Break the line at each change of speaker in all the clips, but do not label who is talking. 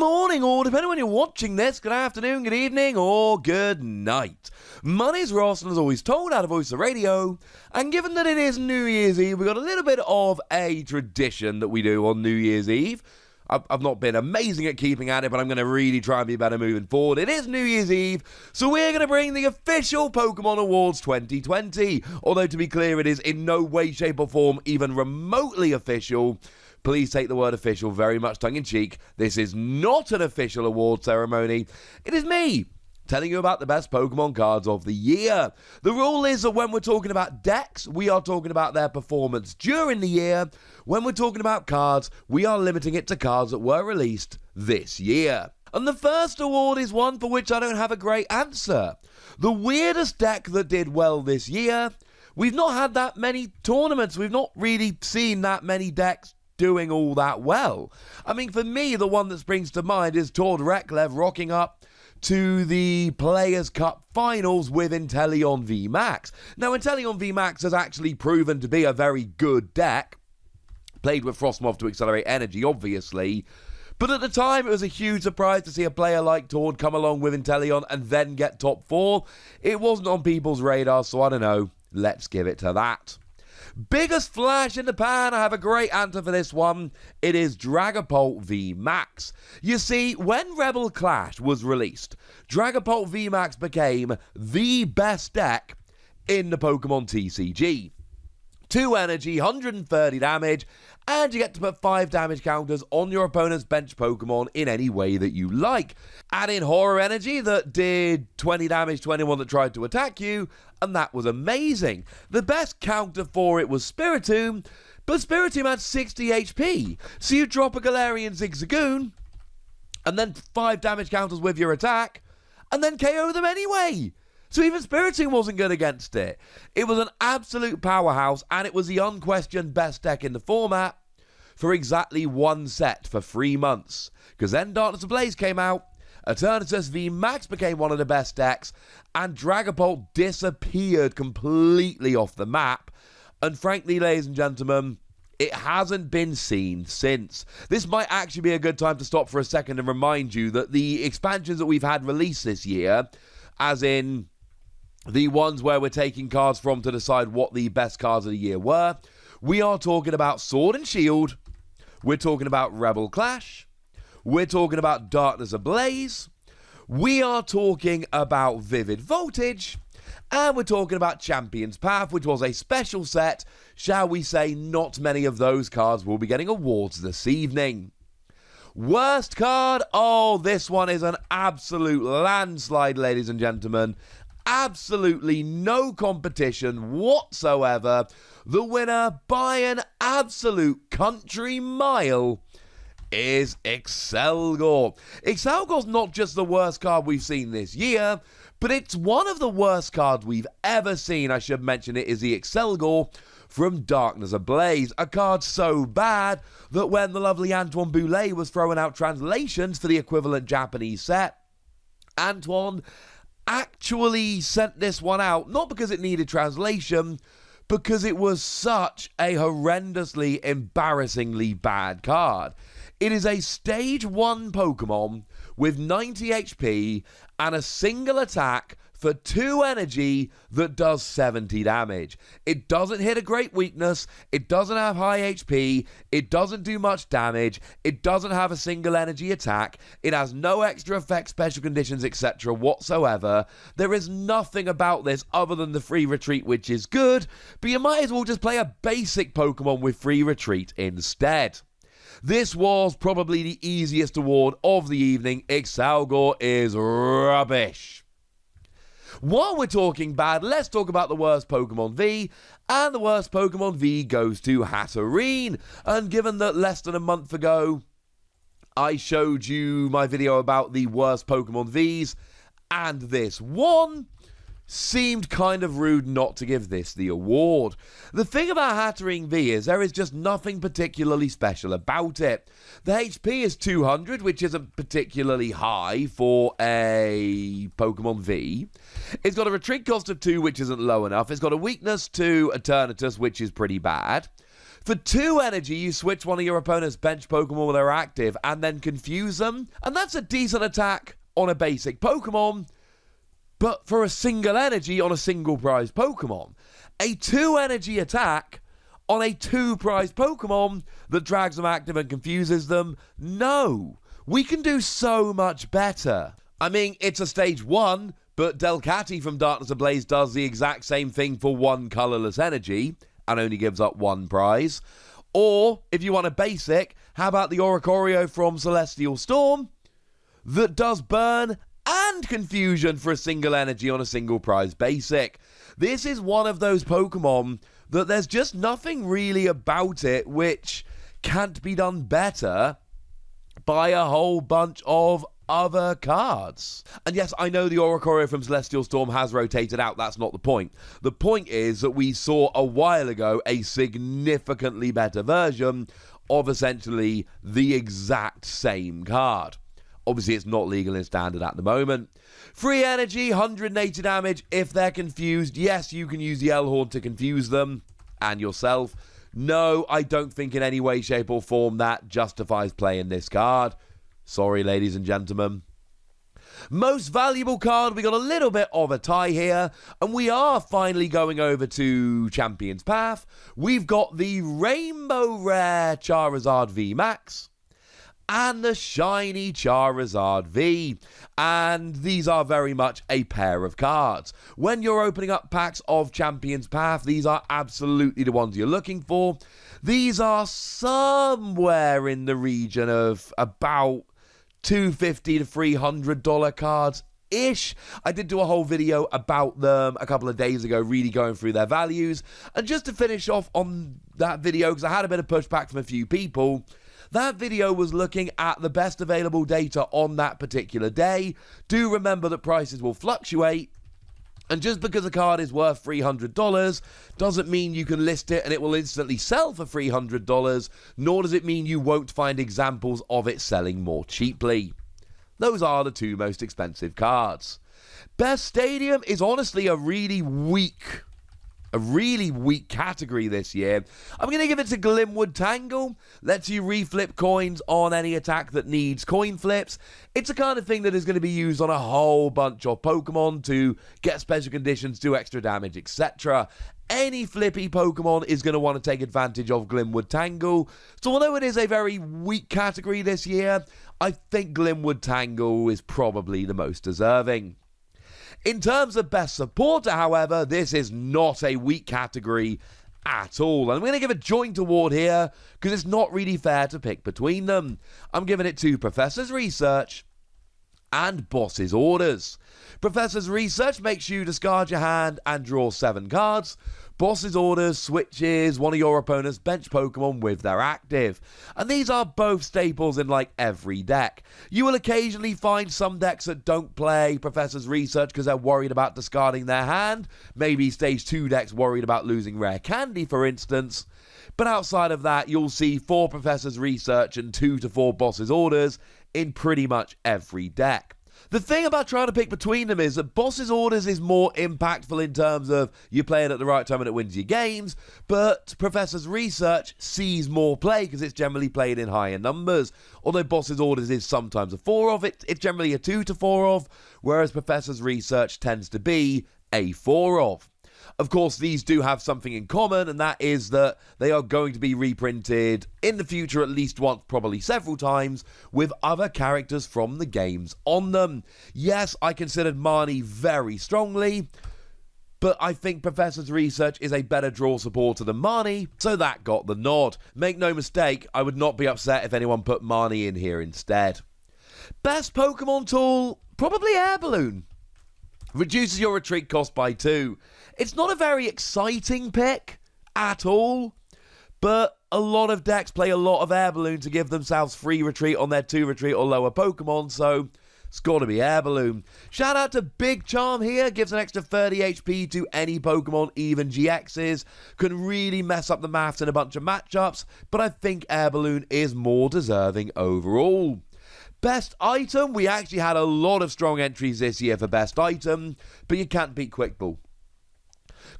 morning, or depending on when you're watching this, good afternoon, good evening, or good night. My name's Ross, and as always told out of Voice of Radio, and given that it is New Year's Eve, we've got a little bit of a tradition that we do on New Year's Eve. I've not been amazing at keeping at it, but I'm going to really try and be better moving forward. It is New Year's Eve, so we're going to bring the official Pokemon Awards 2020. Although, to be clear, it is in no way, shape, or form even remotely official. Please take the word official very much tongue-in-cheek. This is not an official award ceremony. It is me telling you about the best Pokemon cards of the year. The rule is that when we're talking about decks, we are talking about their performance during the year. When we're talking about cards, we are limiting it to cards that were released this year. And the first award is one for which I don't have a great answer. The weirdest deck that did well this year. We've not had that many tournaments. We've not really seen that many decks doing all that well. I mean, for me, the one that springs to mind is Tord Reklev rocking up to the Players' Cup Finals with Inteleon VMAX. Now, Inteleon VMAX has actually proven to be a very good deck. Played with Frostmoth to accelerate energy, obviously. But at the time, it was a huge surprise to see a player like Tord come along with Inteleon and then get top 4. It wasn't on people's radar, so I don't know. Let's give it to that. Biggest flash in the pan, I have a great answer for this one. It is Dragapult VMAX. You see, when Rebel Clash was released, Dragapult VMAX became the best deck in the Pokemon TCG. 2 energy, 130 damage, and you get to put 5 damage counters on your opponent's bench Pokemon in any way that you like. Add in Horror Energy that did 20 damage to anyone that tried to attack you, and that was amazing. The best counter for it was Spiritomb, but Spiritomb had 60 HP, so you drop a Galarian Zigzagoon, and then 5 damage counters with your attack, and then KO them anyway. So even Spiritomb wasn't good against it. It was an absolute powerhouse, and it was the unquestioned best deck in the format for exactly 1 set for 3 months. Because then Darkness Ablaze came out, Eternatus VMAX became one of the best decks, and Dragapult disappeared completely off the map. And frankly, ladies and gentlemen, it hasn't been seen since. This might actually be a good time to stop for a second and remind you that the expansions that we've had released this year, as in the ones where we're taking cards from to decide what the best cards of the year were. We are talking about Sword and Shield. We're talking about Rebel Clash. We're talking about Darkness Ablaze. We are talking about Vivid Voltage. And we're talking about Champion's Path, which was a special set. Shall we say, not many of those cards will be getting awards this evening. Worst card? Oh, this one is an absolute landslide, ladies and gentlemen. Absolutely no competition whatsoever. The winner by an absolute country mile is Excelgor. Excelgor's not just the worst card we've seen this year, but it's one of the worst cards we've ever seen. I should mention it is the Excelgor from Darkness Ablaze, a card so bad that when the lovely Antoine Boulet was throwing out translations for the equivalent Japanese set, Antoine actually sent this one out, not because it needed translation, because it was such a horrendously, embarrassingly bad card. It is a Stage 1 Pokemon with 90 HP and a single attack for 2 energy that does 70 damage. It doesn't hit a great weakness, it doesn't have high HP, it doesn't do much damage, it doesn't have a single energy attack, it has no extra effects, special conditions, etc. whatsoever. There is nothing about this other than the free retreat, which is good, but you might as well just play a basic Pokemon with free retreat instead. This was probably the easiest award of the evening. Excelgor is rubbish. While we're talking bad, let's talk about the worst Pokemon V, and the worst Pokemon V goes to Hatterene. And given that less than a month ago, I showed you my video about the worst Pokemon Vs, and this one seemed kind of rude not to give this the award. The thing about Hatterene V is there is just nothing particularly special about it. The HP is 200, which isn't particularly high for a Pokemon V. It's got a retreat cost of 2, which isn't low enough. It's got a weakness to Eternatus, which is pretty bad. For 2 energy, you switch one of your opponent's bench Pokemon with their active and then confuse them, and that's a decent attack on a basic Pokemon, but for a single energy on a single prize Pokemon. A 2 energy attack on a 2 prize Pokemon that drags them active and confuses them? No. We can do so much better. I mean, it's a stage 1, but Delcatty from Darkness Ablaze does the exact same thing for 1 colourless energy and only gives up 1 prize. Or, if you want a basic, how about the Oricorio from Celestial Storm that does burn and confusion for a single energy on a single prize basic? This is one of those Pokemon that there's just nothing really about it which can't be done better by a whole bunch of other cards. And yes, I know the Oricorio from Celestial Storm has rotated out, that's not the point. The point is that we saw a while ago a significantly better version of essentially the exact same card. Obviously, it's not legal in Standard at the moment. Free energy, 180 damage if they're confused. Yes, you can use the L-Horn to confuse them and yourself. No, I don't think in any way, shape or form that justifies playing this card. Sorry, ladies and gentlemen. Most valuable card, we got a little bit of a tie here, and we are finally going over to Champion's Path. We've got the Rainbow Rare Charizard V Max and the shiny Charizard V, and these are very much a pair of cards. When you're opening up packs of Champion's Path, these are absolutely the ones you're looking for. These are somewhere in the region of about $250 to $300 cards ish. I did do a whole video about them a couple of days ago, really going through their values. And just to finish off on that video, because I had a bit of pushback from a few people, that video was looking at the best available data on that particular day. Do remember that prices will fluctuate, and just because a card is worth $300 doesn't mean you can list it and it will instantly sell for $300, nor does it mean you won't find examples of it selling more cheaply. Those are the 2 most expensive cards. Best Stadium is honestly a really weak category this year. I'm going to give it to Glimwood Tangle. Lets you reflip coins on any attack that needs coin flips. It's a kind of thing that is going to be used on a whole bunch of Pokemon to get special conditions, do extra damage, etc. Any flippy Pokemon is going to want to take advantage of Glimwood Tangle. So although it is a very weak category this year, I think Glimwood Tangle is probably the most deserving. In terms of best supporter, however, this is not a weak category at all. And I'm going to give a joint award here because it's not really fair to pick between them. I'm giving it to Professor's Research and Boss's Orders. Professor's Research makes you discard your hand and draw 7 cards. Boss's Orders switches one of your opponent's bench Pokemon with their active. And these are both staples in like every deck. You will occasionally find some decks that don't play Professor's Research because they're worried about discarding their hand. Maybe Stage 2 decks worried about losing Rare Candy, for instance. But outside of that, you'll see 4 Professor's Research and 2 to 4 Boss's Orders in pretty much every deck. The thing about trying to pick between them is that Boss's Orders is more impactful in terms of you play it at the right time and it wins your games, but Professor's Research sees more play because it's generally played in higher numbers. Although Boss's Orders is sometimes a 4 of, it's generally a 2 to 4 of, whereas Professor's Research tends to be a 4 of. Of course, these do have something in common, and that is that they are going to be reprinted in the future at least once, probably several times, with other characters from the games on them. Yes, I considered Marnie very strongly, but I think Professor's Research is a better draw supporter than Marnie, so that got the nod. Make no mistake, I would not be upset if anyone put Marnie in here instead. Best Pokemon tool? Probably Air Balloon. Reduces your retreat cost by 2. It's not a very exciting pick at all, but a lot of decks play a lot of Air Balloon to give themselves free retreat on their 2 retreat or lower Pokemon, so it's got to be Air Balloon. Shout out to Big Charm here, gives an extra 30 HP to any Pokemon, even GXs. Can really mess up the maths in a bunch of matchups, but I think Air Balloon is more deserving overall. Best item, we actually had a lot of strong entries this year for best item, but you can't beat Quick Ball.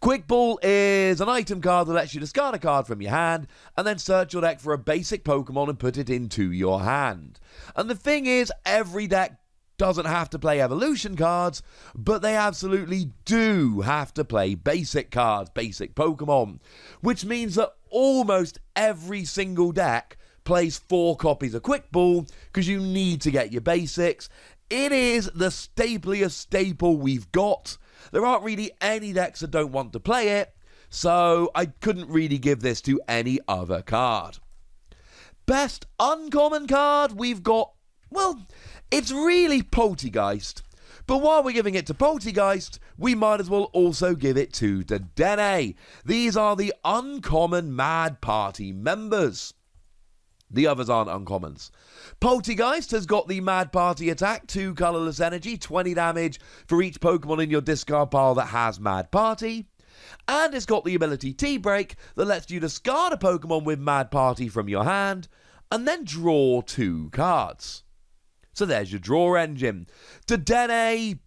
Quick Ball is an item card that lets you discard a card from your hand and then search your deck for a basic Pokemon and put it into your hand. And the thing is, every deck doesn't have to play evolution cards, but they absolutely do have to play basic cards, basic Pokemon, which means that almost every single deck plays 4 copies of Quick Ball because you need to get your basics. It is the stapliest staple we've got. There aren't really any decks that don't want to play it, so I couldn't really give this to any other card. Best uncommon card, we've got, well, it's really Poltergeist. But while we're giving it to Poltergeist, we might as well also give it to Dedenne. These are the uncommon Mad Party members. The others aren't uncommons. Poltergeist has got the Mad Party attack, 2 colourless energy, 20 damage for each Pokemon in your discard pile that has Mad Party. And it's got the ability T-Break that lets you discard a Pokemon with Mad Party from your hand and then draw 2 cards. So there's your draw engine. Dedenne,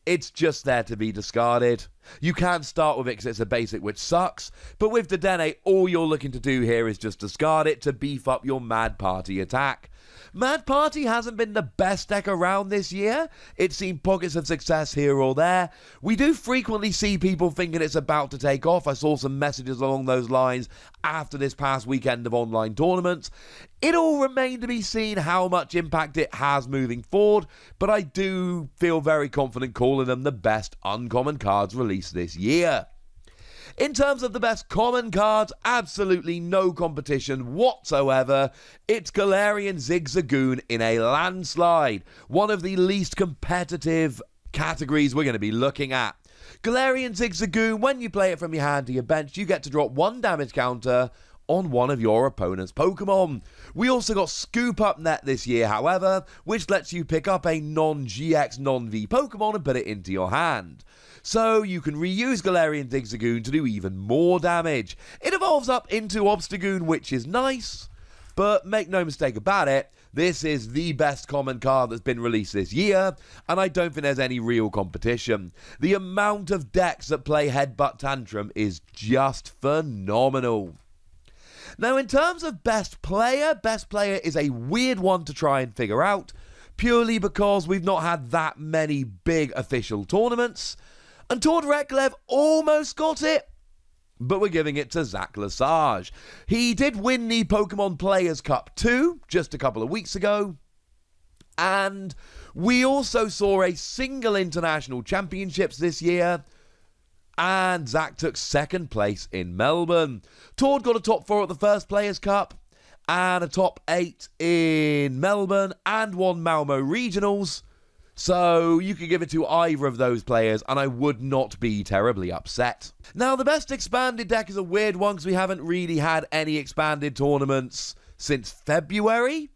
it's just there to be discarded. You can start with it because it's a basic, which sucks. But with Dedenne, all you're looking to do here is just discard it to beef up your Mad Party attack. Mad Party hasn't been the best deck around this year. It's seen pockets of success here or there. We do frequently see people thinking it's about to take off. I saw some messages along those lines after this past weekend of online tournaments. It'll remain to be seen how much impact it has moving forward, but I do feel very confident calling them the best uncommon cards released this year. In terms of the best common cards, absolutely no competition whatsoever. It's Galarian Zigzagoon in a landslide, one of the least competitive categories we're going to be looking at. Galarian Zigzagoon, when you play it from your hand to your bench, you get to drop 1 damage counter on one of your opponent's Pokemon. We also got Scoop Up Net this year, however, which lets you pick up a non-GX, non-V Pokemon and put it into your hand. So you can reuse Galarian Zigzagoon to do even more damage. It evolves up into Obstagoon, which is nice, but make no mistake about it, this is the best common card that's been released this year, and I don't think there's any real competition. The amount of decks that play Headbutt Tantrum is just phenomenal. Now, in terms of best player is a weird one to try and figure out, purely because we've not had that many big official tournaments. And Tord Reklev almost got it, but we're giving it to Zach Lesage. He did win the Pokemon Players Cup 2 just a couple of weeks ago. And we also saw a single international championships this year. And Zach took 2nd place in Melbourne. Tord got a top 4 at the first Players Cup and a top 8 in Melbourne and won Malmo Regionals. So you could give it to either of those players and I would not be terribly upset. Now, the best expanded deck is a weird one because we haven't really had any expanded tournaments since February.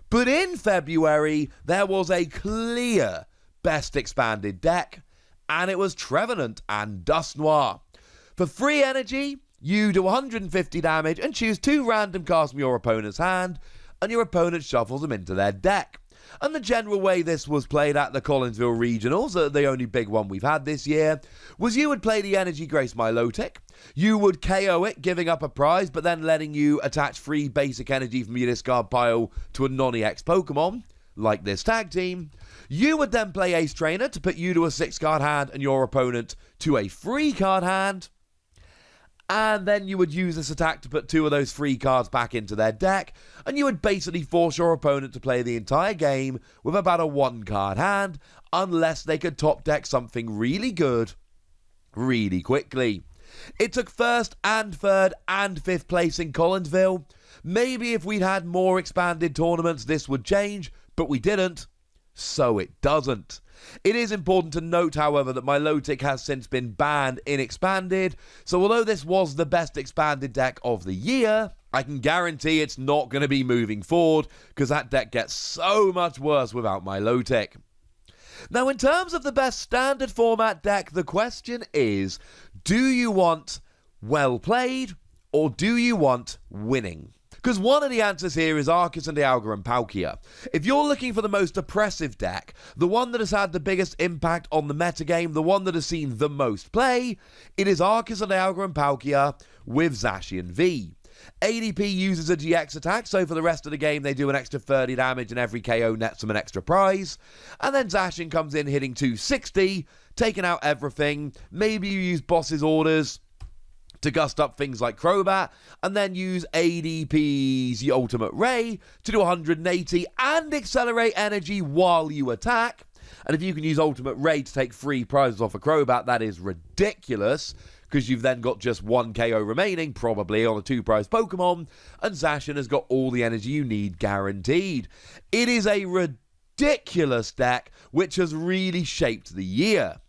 But in February, there was a clear best expanded deck, and it was Trevenant and Dusknoir. For free energy, you do 150 damage and choose 2 random cards from your opponent's hand, and your opponent shuffles them into their deck. And the general way this was played at the Collinsville Regionals, the only big one we've had this year, was you would play the Energy Grace Milotic, you would KO it, giving up a prize, but then letting you attach free basic energy from your discard pile to a non-EX Pokemon, like this tag team. You would then play Ace Trainer to put you to a 6-card hand and your opponent to a 3-card hand. And then you would use this attack to put 2 of those 3 cards back into their deck, and you would basically force your opponent to play the entire game with about a 1-card hand, unless they could top deck something really good really quickly. It took 1st and 3rd and 5th place in Collinsville. Maybe if we'd had more expanded tournaments this would change, but we didn't, so it doesn't. It is important to note, however, that Milotic has since been banned in Expanded, so although this was the best expanded deck of the year, I can guarantee it's not going to be moving forward, because that deck gets so much worse without Milotic. Now, in terms of the best standard format deck, the question is, do you want well played, or do you want winning? Because one of the answers here is Arceus and Dialga and Palkia. If you're looking for the most oppressive deck, the one that has had the biggest impact on the metagame, the one that has seen the most play, it is Arceus and Dialga and Palkia with Zacian V. ADP uses a GX attack, so for the rest of the game they do an extra 30 damage and every KO nets them an extra prize. And then Zacian comes in hitting 260, taking out everything. Maybe you use Boss's Orders to gust up things like Crobat, and then use ADP's Ultimate Ray to do 180 and accelerate energy while you attack. And if you can use Ultimate Ray to take 3 prizes off a Crobat, that is ridiculous, because you've then got just 1 KO remaining, probably on a 2-prize Pokemon, and Zacian has got all the energy you need guaranteed. It is a ridiculous deck, which has really shaped the year.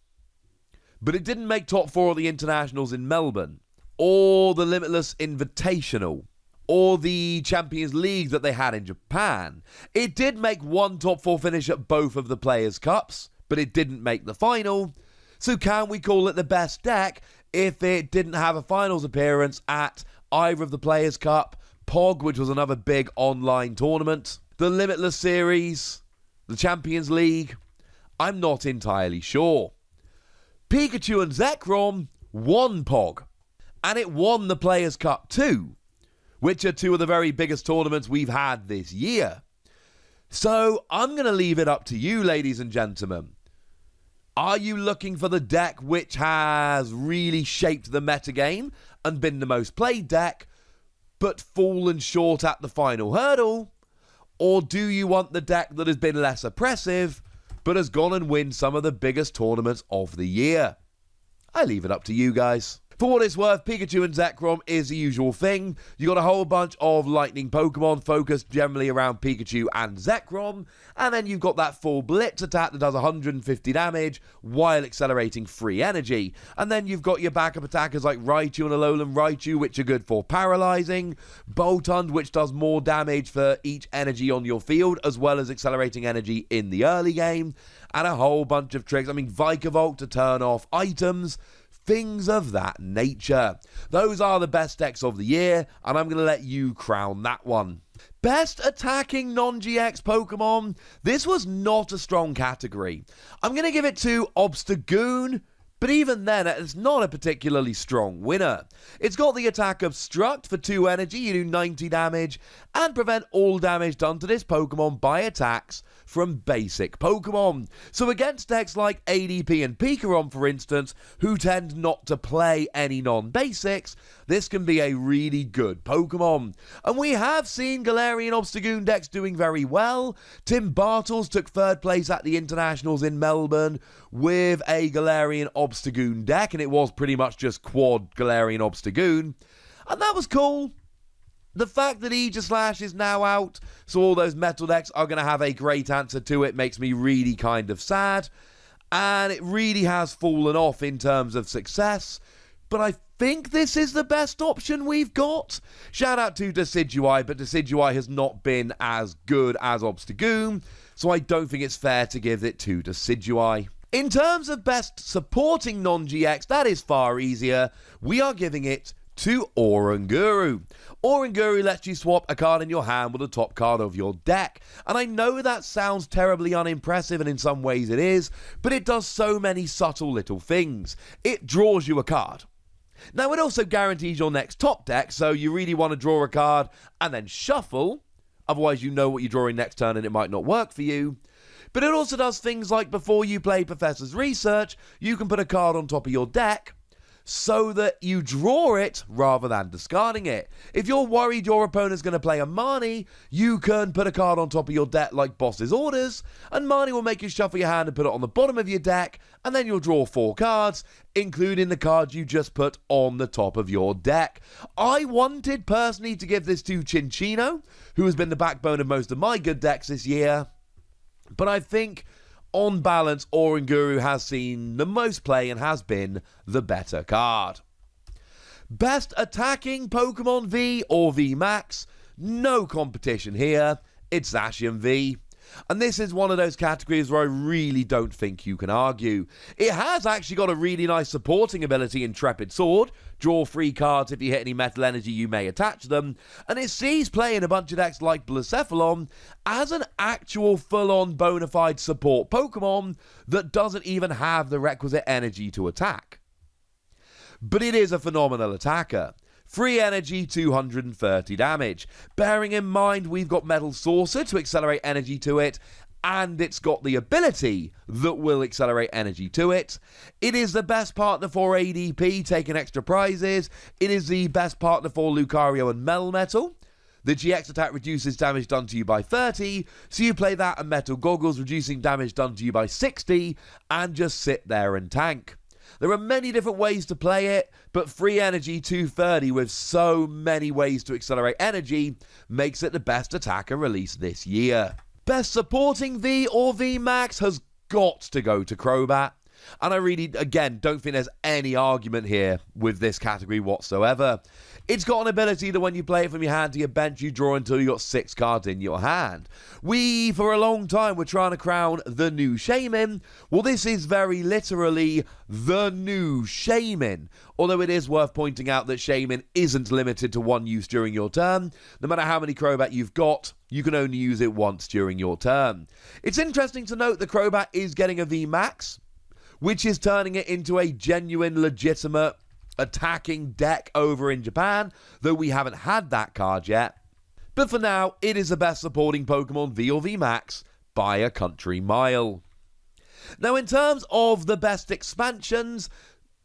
But it didn't make top 4 of the internationals in Melbourne, or the Limitless Invitational, or the Champions League that they had in Japan. It did make one top 4 finish at both of the Players' Cups, but it didn't make the final. So can we call it the best deck if it didn't have a finals appearance at either of the Players' Cup, POG, which was another big online tournament, the Limitless Series, the Champions League? I'm not entirely sure. Pikachu and Zekrom won POG, and it won the Players' Cup too, which are 2 of the very biggest tournaments we've had this year. So I'm going to leave it up to you, ladies and gentlemen. Are you looking for the deck which has really shaped the metagame and been the most played deck, but fallen short at the final hurdle? Or do you want the deck that has been less oppressive, but has gone and won some of the biggest tournaments of the year? I leave it up to you guys. For what it's worth, Pikachu and Zekrom is the usual thing. You got a whole bunch of lightning Pokemon focused generally around Pikachu and Zekrom, and then you've got that full Blitz attack that does 150 damage while accelerating free energy. And then you've got your backup attackers like Raichu and Alolan Raichu, which are good for paralyzing, Boltund, which does more damage for each energy on your field, as well as accelerating energy in the early game, and a whole bunch of tricks. I mean, Vikavolt to turn off items, things of that nature. Those are the best decks of the year, and I'm going to let you crown that one. Best attacking non-GX Pokemon? This was not a strong category. I'm going to give it to Obstagoon, but even then, it's not a particularly strong winner. It's got the attack Obstruct for 2 energy, you do 90 damage, and prevent all damage done to this Pokemon by attacks from basic Pokemon. So against decks like ADP and Pikarom, for instance, who tend not to play any non-basics, this can be a really good Pokemon. And we have seen Galarian Obstagoon decks doing very well. Tim Bartels took 3rd place at the Internationals in Melbourne with a Galarian Obstagoon deck, and it was pretty much just quad Galarian Obstagoon. And that was cool. The fact that Aegislash is now out, so all those metal decks are going to have a great answer to it, makes me really kind of sad. And it really has fallen off in terms of success. But I think this is the best option we've got. Shout out to Decidueye, but Decidueye has not been as good as Obstagoon, so I don't think it's fair to give it to Decidueye. In terms of best supporting non-GX, that is far easier. We are giving it to Oranguru. Oranguru lets you swap a card in your hand with the top card of your deck. And I know that sounds terribly unimpressive, and in some ways it is, but it does so many subtle little things. It draws you a card. Now, it also guarantees your next top deck, so you really want to draw a card and then shuffle. Otherwise, you know what you're drawing next turn and it might not work for you. But it also does things like before you play Professor's Research, you can put a card on top of your deck so that you draw it rather than discarding it. If you're worried your opponent's going to play a Marnie, you can put a card on top of your deck like Boss's Orders, and Marnie will make you shuffle your hand and put it on the bottom of your deck, and then you'll draw 4 cards, including the cards you just put on the top of your deck. I wanted personally to give this to Chinchino, who has been the backbone of most of my good decks this year, but I think on balance, Oranguru has seen the most play and has been the better card. Best attacking Pokemon V or V Max? No competition here. It's Zacian V. And this is one of those categories where I really don't think you can argue. It has actually got a really nice supporting ability, Intrepid Sword. Draw 3 cards if you hit any metal energy you may attach them. And it sees play in a bunch of decks like Blacephalon as an actual full-on bona fide support Pokemon that doesn't even have the requisite energy to attack. But it is a phenomenal attacker. 3 energy, 230 damage. Bearing in mind we've got Metal Saucer to accelerate energy to it, and it's got the ability that will accelerate energy to it. It is the best partner for ADP, taking extra prizes. It is the best partner for Lucario and Melmetal. The GX attack reduces damage done to you by 30, so you play that and Metal Goggles, reducing damage done to you by 60, and just sit there and tank. There are many different ways to play it, but 3 energy 230 with so many ways to accelerate energy makes it the best attacker released this year. Best supporting V or V Max has got to go to Crobat. And I really, again, don't think there's any argument here with this category whatsoever. It's got an ability that when you play it from your hand to your bench, you draw until you got 6 cards in your hand. We, for a long time, were trying to crown the new Shaman. Well, this is very literally the new Shaman. Although it is worth pointing out that Shaman isn't limited to 1 use during your turn. No matter how many Crobat you've got, you can only use it once during your turn. It's interesting to note that Crobat is getting a V Max, which is turning it into a genuine, legitimate attacking deck over in Japan, though we haven't had that card yet. But for now, it is the best supporting Pokemon V or V Max by a country mile. Now, in terms of the best expansions,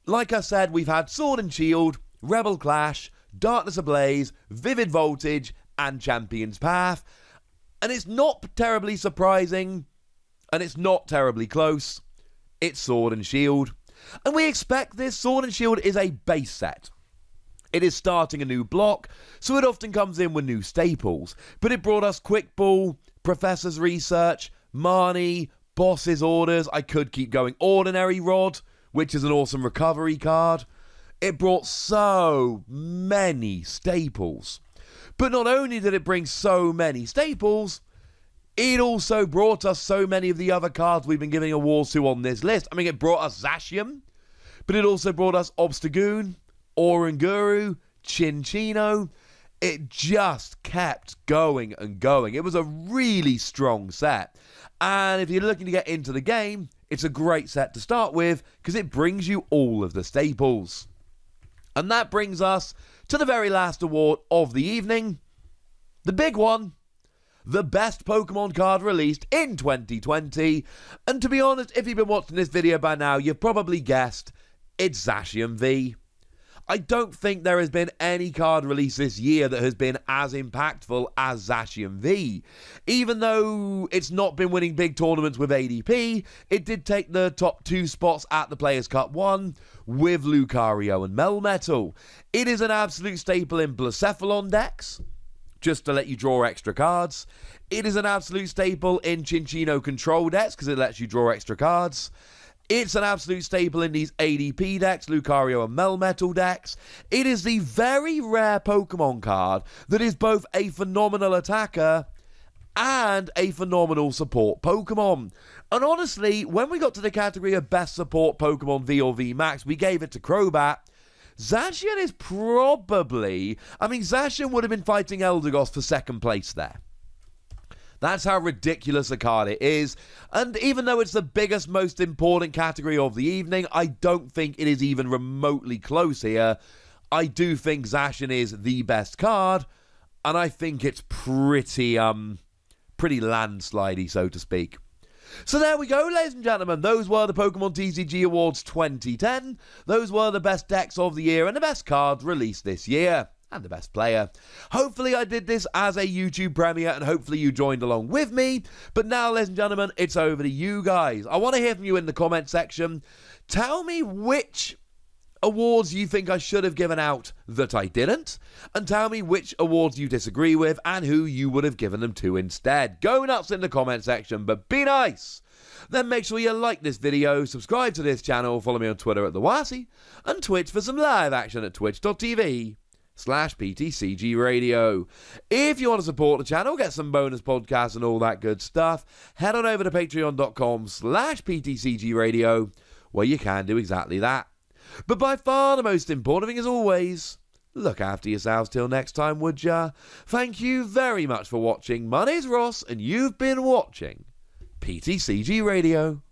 like I said, we've had Sword and Shield, Rebel Clash, Darkness Ablaze, Vivid Voltage, and Champion's Path. And it's not terribly surprising, and it's not terribly close. It's Sword and Shield. And we expect this. Sword and Shield is a base set. It is starting a new block, so it often comes in with new staples. But it brought us Quick Ball, Professor's Research, Marnie, Boss's Orders. I could keep going. Ordinary Rod, which is an awesome recovery card. It brought so many staples. But not only did it bring so many staples, it also brought us so many of the other cards we've been giving awards to on this list. I mean, it brought us Zacian, but it also brought us Obstagoon, Oranguru, Chinchino. It just kept going and going. It was a really strong set. And if you're looking to get into the game, it's a great set to start with because it brings you all of the staples. And that brings us to the very last award of the evening, the big one. The best Pokemon card released in 2020. And to be honest, if you've been watching this video by now, you've probably guessed it's Zacian V. I don't think there has been any card released this year that has been as impactful as Zacian V. Even though it's not been winning big tournaments with ADP, it did take the top 2 spots at the Players' Cup 1 with Lucario and Melmetal. It is an absolute staple in Blacephalon decks, just to let you draw extra cards. It is an absolute staple in Chinchino control decks because it lets you draw extra cards. It's an absolute staple in these ADP decks, Lucario and Melmetal decks. It is the very rare Pokemon card that is both a phenomenal attacker and a phenomenal support Pokemon. And honestly, when we got to the category of best support Pokemon V or V Max, we gave it to Crobat. Zacian is probably... Zacian would have been fighting Eldegoss for second place there. That's how ridiculous a card it is. And even though it's the biggest, most important category of the evening, I don't think it is even remotely close here. I do think Zacian is the best card, and I think it's pretty landslidey, so to speak. So there we go, ladies and gentlemen. Those were the Pokemon TCG Awards 2010. Those were the best decks of the year and the best cards released this year. And the best player. Hopefully I did this as a YouTube premiere and hopefully you joined along with me. But now, ladies and gentlemen, it's over to you guys. I want to hear from you in the comment section. Tell me which awards you think I should have given out that I didn't. And tell me which awards you disagree with and who you would have given them to instead. Go nuts in the comment section, but be nice. Then make sure you like this video, subscribe to this channel, follow me on Twitter at TheWasi, and Twitch for some live action at twitch.tv/TheWasi. patreon.com/PTCGRadio. If you want to support the channel, get some bonus podcasts and all that good stuff, head on over to patreon.com/PTCGRadio, where you can do exactly that. But by far the most important thing, as always, look after yourselves till next time, would ya? Thank you very much for watching. My name's Ross, and you've been watching PTCG Radio.